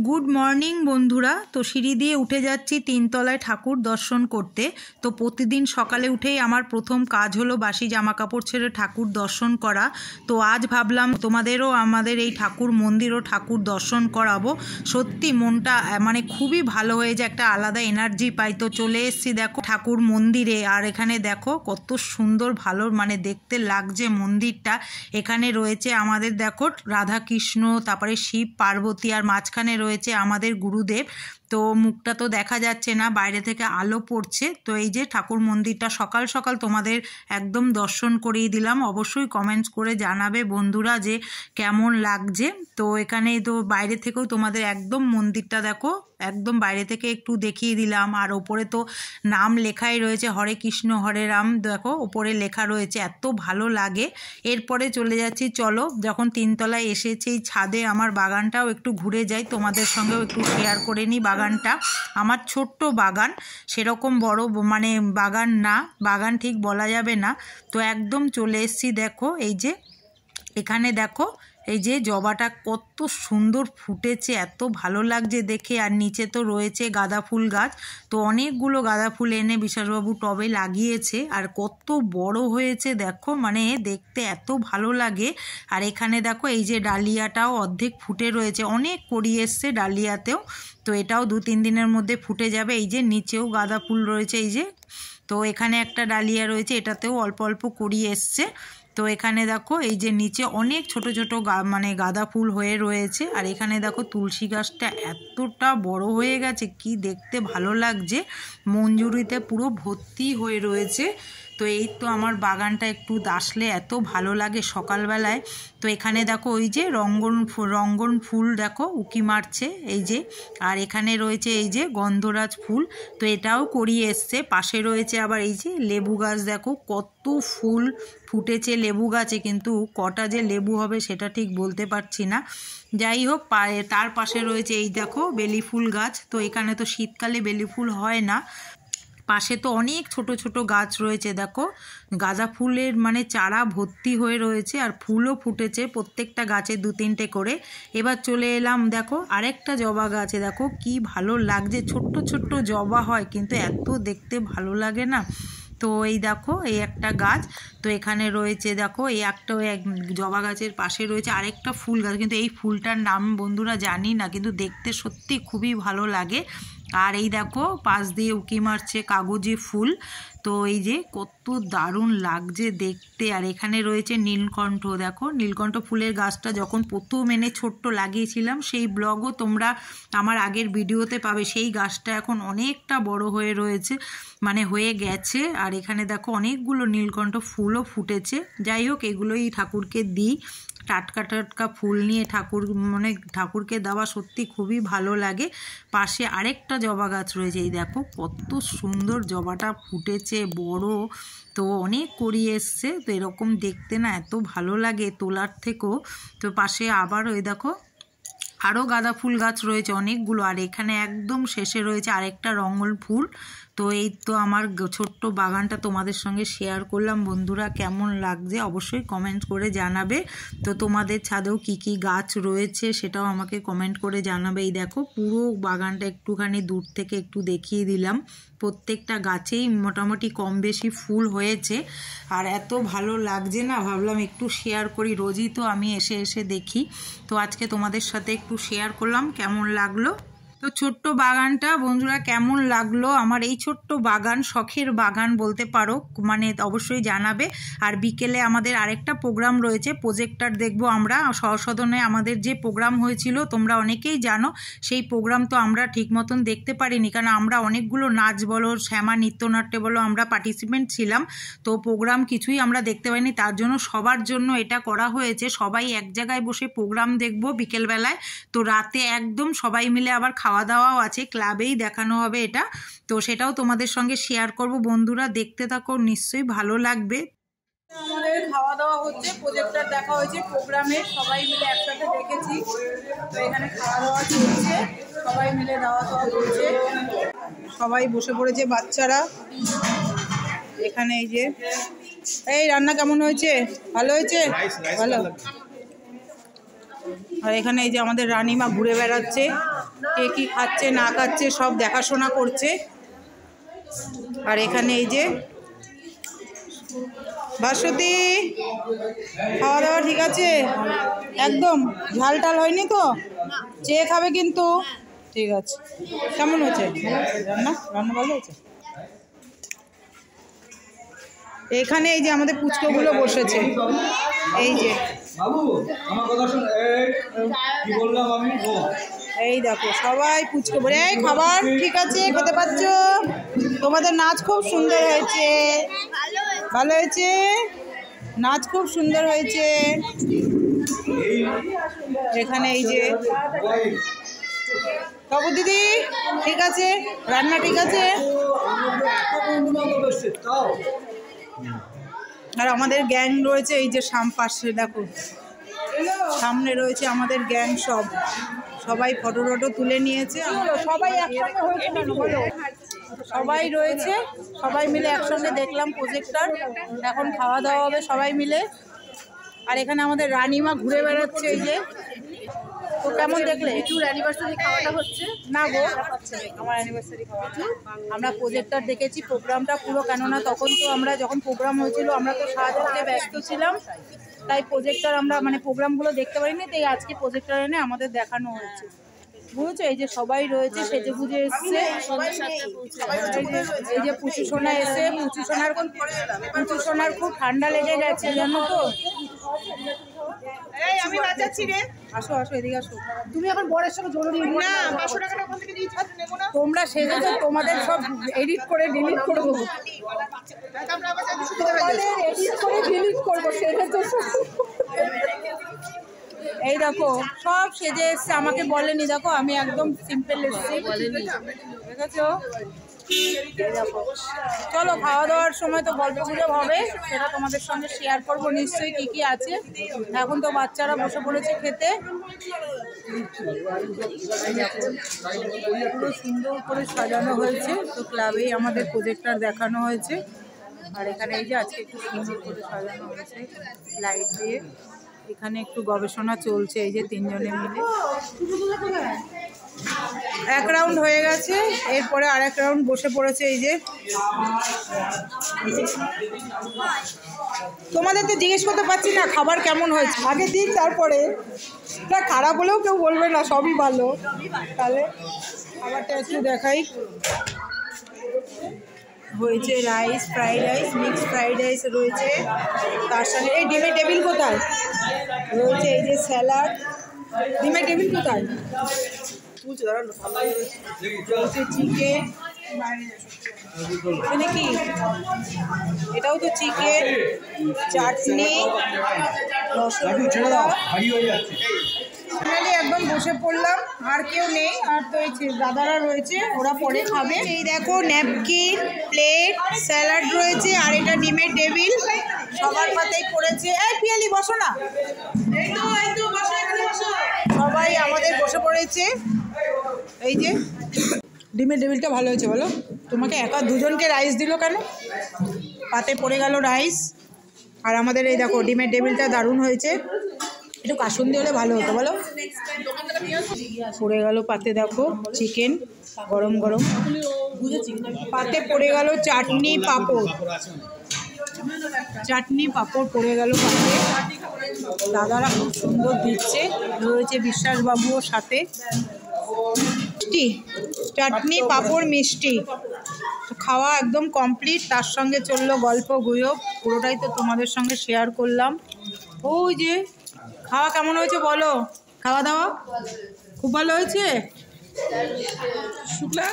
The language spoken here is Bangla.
গুড মর্নিং বন্ধুরা। তো সিঁড়ি দিয়ে উঠে যাচ্ছি তিনতলায় ঠাকুর দর্শন করতে। তো প্রতিদিন সকালে উঠেই আমার প্রথম কাজ হলো বাসি জামা কাপড় ছেড়ে ঠাকুর দর্শন করা। তো আজ ভাবলাম তোমাদেরও আমাদের এই ঠাকুর মন্দির ও ঠাকুর দর্শন করাবো। সত্যি মনটা মানে খুবই ভালো হয়ে যায়, একটা আলাদা এনার্জি পাই। তো চলে এসেছি দেখো ঠাকুর মন্দিরে, আর এখানে দেখো কত সুন্দর ভালো মানে দেখতে লাগছে মন্দিরটা। এখানে রয়েছে আমাদের দেখো রাধাকৃষ্ণ, তারপরে শিব পার্বতী, আর মাঝখানে রয়েছে আমাদের গুরুদেব। তো মুখটা তো দেখা যাচ্ছে না, বাইরে থেকে আলো পড়ছে। তো এই যে ঠাকুর মন্দিরটা সকাল সকাল তোমাদের একদম দর্শন করিয়ে দিলাম। অবশ্যই কমেন্টস করে জানাবে বন্ধুরা যে কেমন লাগছে। তো এখানে তো বাইরে থেকেও তোমাদের একদম মন্দিরটা দেখো, একদম বাইরে থেকে একটু দেখিয়ে দিলাম। আর ওপরে তো নাম লেখাই রয়েছে, হরে কৃষ্ণ হরে রাম, দেখো ওপরে লেখা রয়েছে, এত ভালো লাগে। এরপরে চলে যাচ্ছি, চলো যখন তিনতলায় এসেছি ছাদে আমার বাগানটাও একটু ঘুরে যাই, তোমাদের সঙ্গেও একটু শেয়ার করে নিই। বাগানটা আমার ছোট্ট বাগান, সেরকম বড় মানে বাগান না, বাগান ঠিক বলা যাবে না। তো একদম চলে এসেছি দেখো, এই যে এখানে দেখো এই যে জবাটা কত সুন্দর ফুটেছে, এত ভালো লাগছে দেখে। আর নিচে তো রয়েছে গাঁদা ফুল গাছ, তো অনেকগুলো গাঁদা ফুল এনে বিশ্বাসবাবু টবে লাগিয়েছে, আর কত বড় হয়েছে দেখো, মানে দেখতে এত ভালো লাগে। আর এখানে দেখো এই যে ডালিয়াটাও অর্ধেক ফুটে রয়েছে, অনেক কড়ি এসছে ডালিয়াতেও। তো এটাও 2-3 দিনের মধ্যে ফুটে যাবে। এই যে নিচেও গাঁদা ফুল রয়েছে, এই যে তো এখানে একটা ডালিয়া রয়েছে, এটাতেও অল্প অল্প কড়ি এসছে। তো এখানে দেখো এই যে নিচে অনেক ছোট ছোট মানে গাঁদা ফুল হয়ে রয়েছে। আর এখানে দেখো তুলসী গাছটা এতটা বড় হয়ে গেছে, কি দেখতে ভালো লাগছে, মঞ্জুরিতে পুরো ভর্তি হয়ে রয়েছে। তো এই তো আমার বাগানটা একটু আসলে এত ভালো লাগে সকালবেলায়। তো এখানে দেখো ওই যে রঙ্গন ফুল দেখো উকি মারছে, এই যে। আর এখানে রয়েছে এই যে গন্ধরাজ ফুল, তো এটাও করিয়ে এসছে। পাশে রয়েছে আবার এই যে লেবু গাছ, দেখো কত ফুল ফুটেছে লেবু গাছে, কিন্তু কটা যে লেবু হবে সেটা ঠিক বলতে পারছি না। যাই হোক, তার পাশে রয়েছে এই দেখো বেলি ফুল গাছ। তো এখানে তো শীতকালে বেলি ফুল হয় না। পাশে তো অনেক ছোট ছোট গাছ রয়েছে, দেখো গাঁদা ফুলের মানে চারা ভর্তি হয়ে রয়েছে, আর ফুলও ফুটেছে প্রত্যেকটা গাছে 2-3টে করে। এবার চলে এলাম দেখো আরেকটা জবা গাছে, দেখো কি ভালো লাগছে, ছোট্ট ছোট্ট জবা হয় কিন্তু এত দেখতে ভালো লাগে না। তো এই দেখো এই একটা গাছ, তো এখানে রয়েছে দেখো এই একটা এক জবা গাছের পাশে রয়েছে আরেকটা ফুল গাছ, কিন্তু এই ফুলটার নাম বন্ধুরা জানি না, কিন্তু দেখতে সত্যি খুবই ভালো লাগে। আর এই দেখো পাশ দিয়ে উকি মারছে কাগজি ফুল, তো এই যে কত দারুণ লাগছে দেখতে। আর এখানে রয়েছে নীলকণ্ঠ, দেখো নীলকণ্ঠ ফুলের গাছটা যখন প্রথম এনে ছোট্ট লাগিয়েছিলাম সেই ব্লগও তোমরা আমার আগের ভিডিওতে পাবে। সেই গাছটা এখন অনেকটা বড় হয়ে রয়েছে, মানে হয়ে গেছে। আর এখানে দেখো অনেকগুলো নীলকণ্ঠ ফুলও ফুটেছে। যাই হোক, এগুলোই ঠাকুরকে দিই, টাটকা টাটকা ফুল নিয়ে ঠাকুরকে দেওয়া সত্যি খুবই ভালো লাগে। পাশে আরেকটা জবা গাছ রয়েছে, এই দেখো কত সুন্দর জবাটা ফুটেছে বড়, তো অনেক কড়ি এসছে। তো এরকম দেখতে না এত ভালো লাগে তোলার থেকেও। তো পাশে আবার ওই দেখো আরও গাঁদা ফুল গাছ রয়েছে অনেকগুলো। আর এখানে একদম শেষে রয়েছে আরেকটা রঙ্গন ফুল। তো এই তো আমার ছোট্ট বাগানটা তোমাদের সঙ্গে শেয়ার করলাম বন্ধুরা, কেমন লাগছে অবশ্যই কমেন্ট করে জানাবে। তো তোমাদের ছাদেও কি কি গাছ রয়েছে সেটাও আমাকে কমেন্ট করে জানাবে। এই দেখো পুরো বাগানটা একটুখানি দূর থেকে একটু দেখিয়ে দিলাম, প্রত্যেকটা গাছেই মোটামুটি কম বেশি ফুল হয়েছে। আর এত ভালো লাগছে না, ভাবলাম একটু শেয়ার করি, রোজই তো আমি এসে এসে দেখি, তো আজকে তোমাদের সাথে একটু শেয়ার করলাম কেমন লাগলো। তো ছোট্ট বাগানটা বন্ধুরা কেমন লাগলো, আমার এই ছোট্ট বাগান শখের বাগান বলতে পারো, মানে অবশ্যই জানাবে। আর বিকেলে আমাদের আরেকটা প্রোগ্রাম রয়েছে, প্রজেক্টর দেখবো আমরা সহসদনে। আমাদের যে প্রোগ্রাম হয়েছিল তোমরা অনেকেই জানো, সেই প্রোগ্রাম তো আমরা ঠিক মতন দেখতে পারিনি, কারণ আমরা অনেকগুলো নাচ বলো শ্যামা নৃত্যনাট্যে বলো আমরা পার্টিসিপেন্ট ছিলাম, তো প্রোগ্রাম কিছুই আমরা দেখতে পাইনি। তার জন্য সবার জন্য এটা করা হয়েছে, সবাই এক জায়গায় বসে প্রোগ্রাম দেখবো বিকেলবেলায়। তো রাতে একদম সবাই মিলে আবার খাওয়া দাওয়াও আছে, ক্লাবেই দেখানো হবে এটা, তো সেটাও তোমাদের সঙ্গে শেয়ার করব বন্ধুরা, দেখতে থাকো, নিশ্চয়ই ভালো লাগবে। আমাদের খাওয়া দাওয়া হচ্ছে, প্রজেক্টর দেখা হয়েছে প্রোগ্রামে, সবাই মিলে একসাথে দেখেছি। তো এখানে খাওয়া দাওয়া চলছে, সবাই মিলে দাওয়া দাওয়া করছে, সবাই বসে পড়েছে বাচ্চারা এখানে। এই যে এই রান্না কেমন হয়েছে? ভালো হয়েছে? ভালো। আর এখানে এই যে আমাদের রানীমা ঘুরে বেড়াচ্ছে, কে কী খাচ্ছে না খাচ্ছে সব দেখাশোনা করছে। আর এখানে এই যে ভাস্বতী, খাওয়া দাওয়া ঠিক আছে? একদম ঝাল টাল হয়নি তো? চেয়ে খাবে কিন্তু। ঠিক আছে। কেমন হয়েছে রান্না? রান্না ভালো হয়েছে। এখানে এই যে আমাদের পুচকোগুলো বসেছে, এই যে এই দেখো সবাই পুচকো বলে এই খাবার ঠিক আছে, খেতে পাচ্ছ? তোমাদের নাচ খুব সুন্দর হয়েছে, ভালো হয়েছে, নাচ খুব সুন্দর হয়েছে। এখানে এই যে বাবু দিদি ঠিক আছে, রান্না ঠিক আছে। আর আমাদের গ্যাং রয়েছে এই যে পাশে দেখো, সামনে রয়েছে আমাদের গ্যাং, সবাই ফটো টটো তুলে নিয়েছে। সবাই একসঙ্গে হয়েছে, সবাই রয়েছে, সবাই মিলে একসঙ্গে দেখলাম প্রজেক্টর। এখন খাওয়া দাওয়া হবে সবাই মিলে। আর এখানে আমাদের রানীমা ঘুরে বেড়াচ্ছে এই যে। তো কেমন দেখলে? টুর অ্যানিভার্সারি খাওয়াটা হচ্ছে না গো, আমার অ্যানিভার্সারি খাওয়া আমরা প্রজেক্টর দেখেছি প্রোগ্রামটা পুরো, কেননা তখন তো আমরা যখন প্রোগ্রাম হয়েছিল আমরা তো সারাদিনে ব্যস্ত ছিলাম, তাই প্রজেক্টর আমরা মানে প্রোগ্রামগুলো দেখতে পারিনি, তাই আজকে প্রজেক্টর এনে আমাদের দেখানো হয়েছে, বুঝেছো? এই যে সবাই রয়েছে সেজে গুজে এসছে। এই যে পুচু সোনা এসে, পুচু সোনার খুব ঠান্ডা লেগে গেছে জানো তো। আমি বাঁচাচ্ছি রে, আসো আসো এদিকে আসো। তুমি এখন বরের সঙ্গে জরুরি না 500 টাকা ওখান থেকে দিয়েছি, নেব না। তোমরা সেজেছো, তোমাদের সব এডিট করে ডিলিট করে দেবো, আমরা আবার সুবিধা হয়ে যাবে, এডিট করে ডিলিট করবো। সেজেছো এই দেখো সব সেজে এসছে, আমাকে বলেনি, দেখো আমি একদম সিম্পল এসছি, দেখেছো? চলো খাওয়া দাওয়ার সময় তো গল্প গুজব হবে, সেটা তোমাদের সঙ্গে শেয়ার করবো নিশ্চয়ই কি কি আছে। এখন তো বাচ্চারা বসে পড়েছে খেতে, পুরো সুন্দর করে সাজানো হয়েছে। তো ক্লাবেই আমাদের প্রজেক্টর দেখানো হয়েছে। আর এখানে এই যে আজকে একটু সুন্দর করে সাজানো হয়েছে লাইট দিয়ে। এখানে একটু গবেষণা চলছে এই যে তিনজনে মিলে। এক রাউন্ড হয়ে গেছে, এরপরে আর এক রাউন্ড বসে পড়েছে এই যে। তোমাদের তো জিজ্ঞেস করতে পারছি না খাবার কেমন হয়েছে, আগে দিন তারপরে। না খারাপ হলেও কেউ বলবে না, সবই ভালো। তাহলে খাবারটা একটু দেখাই। হয়েছে rice, fried rice, mix fried rice রয়েছে, তার সঙ্গে এই ডিমের টেবিল কোথায় রয়েছে, এই যে স্যালাড। ডিমের টেবিল কোথায়? চিকেন, এখানে কি এটাও তো চিকেন, চাটনি, রসগোল্লা। ফাইনালি একদম বসে পড়লাম, আর কেউ নেই, আর তো এই দাদারা রয়েছে, ওরা পরে খাবে। এই দেখো ন্যাপকিন, প্লেট, স্যালাড রয়েছে, আর এটা ডিমের টেবিল সবার পাতেই পড়েছে। এই পিয়ালি বসো না, সবাই আমাদের বসে পড়েছে। এই যে ডিমের টেবিলটা ভালো হয়েছে বলো? তোমাকে একা দুজনকে রাইস দিল কেন? পাতে পড়ে গেল রাইস। আর আমাদের এই দেখো ডিমের টেবিলটা দারুণ হয়েছে, একটু কাসুন্দি হলে ভালো হতো বলো। পড়ে গেল পাতে দেখো চিকেন গরম গরম, পাতে পড়ে গেল চাটনি পাঁপড়, চাটনি পাঁপড় পড়ে গেল পাতে। দাদারা খুব সুন্দর দিচ্ছে, রয়েছে বিশ্বাসবাবুও সাথে। মিষ্টি, চাটনি পাঁপড় মিষ্টি, খাওয়া একদম কমপ্লিট। তার সঙ্গে চললো গল্প গুজব, পুরোটাই তো তোমাদের সঙ্গে শেয়ার করলাম। ওই যে খাওয়া কেমন হয়েছে বলো? খাওয়া দাওয়া খুব ভালো হয়েছে। শুক্লা